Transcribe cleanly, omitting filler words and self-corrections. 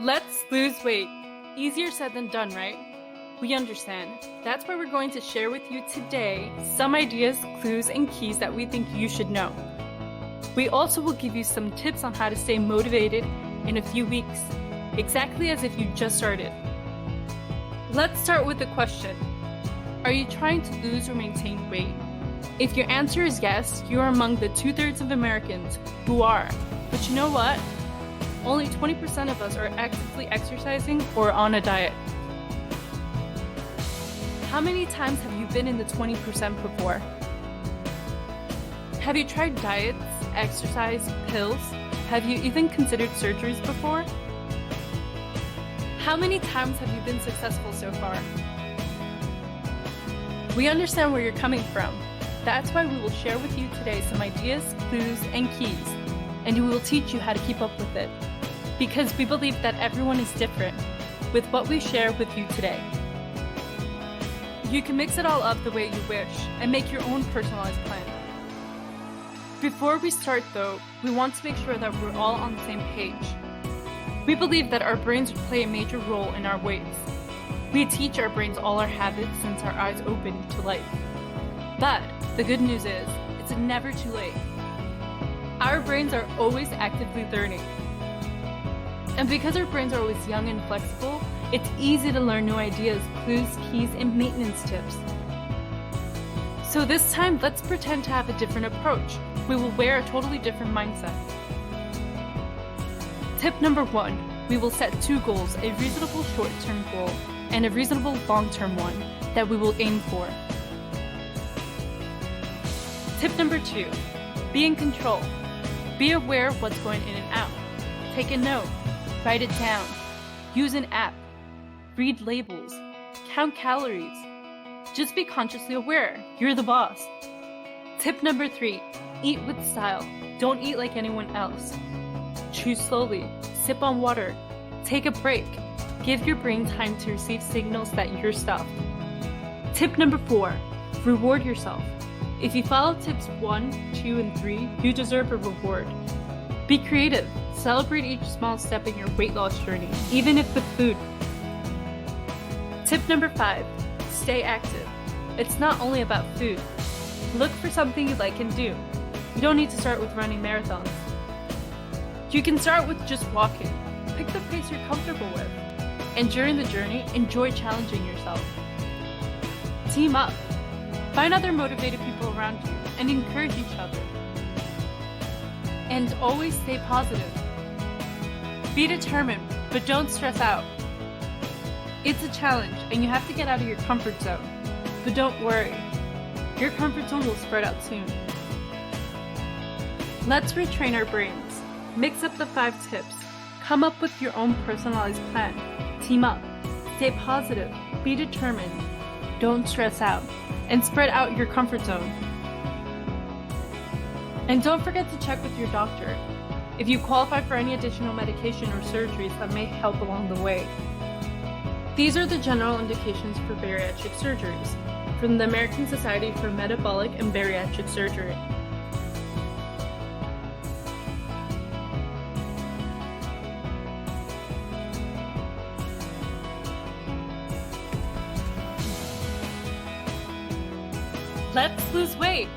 Let's lose weight. Easier said than done, right? We understand. That's why we're going to share with you today some ideas, clues, and keys that we think you should know. We also will give you some tips on how to stay motivated in a few weeks, exactly as if you just started. Let's start with the question. Are you trying to lose or maintain weight? If your answer is yes, you are among the 2/3 of Americans who are. But you know what? Only 20% of us are actively exercising or on a diet. How many times have you been in the 20% before? Have you tried diets, exercise, pills? Have you even considered surgeries before? How many times have you been successful so far? We understand where you're coming from. That's why we will share with you today some ideas, clues, and keys, and we will teach you how to keep up with it. Because we believe that everyone is different with what we share with you today. You can mix it all up the way you wish and make your own personalized plan. Before we start though, we want to make sure that we're all on the same page. We believe that our brains play a major role in our weights. We teach our brains all our habits since our eyes open to life. But the good news is, it's never too late. Our brains are always actively learning. And because our brains are always young and flexible, it's easy to learn new ideas, clues, keys, and maintenance tips. So this time, let's pretend to have a different approach. We will wear a totally different mindset. Tip number 1, we will set 2 goals, a reasonable short-term goal and a reasonable long-term one that we will aim for. Tip number 2, be in control. Be aware of what's going in and out. Take a note, write it down, use an app, read labels, count calories. Just be consciously aware, you're the boss. Tip number 3, eat with style. Don't eat like anyone else. Chew slowly, sip on water, take a break. Give your brain time to receive signals that you're stuffed. Tip number 4, reward yourself. If you follow tips 1, 2, and 3, you deserve a reward. Be creative. Celebrate each small step in your weight loss journey, even if with food. Tip number 5, stay active. It's not only about food. Look for something you like and do. You don't need to start with running marathons. You can start with just walking. Pick the pace you're comfortable with. And during the journey, enjoy challenging yourself. Team up. Find other motivated people around you and encourage each other. And always stay positive. Be determined, but don't stress out. It's a challenge and you have to get out of your comfort zone. But don't worry, your comfort zone will spread out soon. Let's retrain our brains. Mix up the 5 tips. Come up with your own personalized plan. Team up. Stay positive. Be determined. Don't stress out. And spread out your comfort zone. And don't forget to check with your doctor if you qualify for any additional medication or surgeries that may help along the way. These are the general indications for bariatric surgeries from the American Society for Metabolic and Bariatric Surgery. Let's lose weight!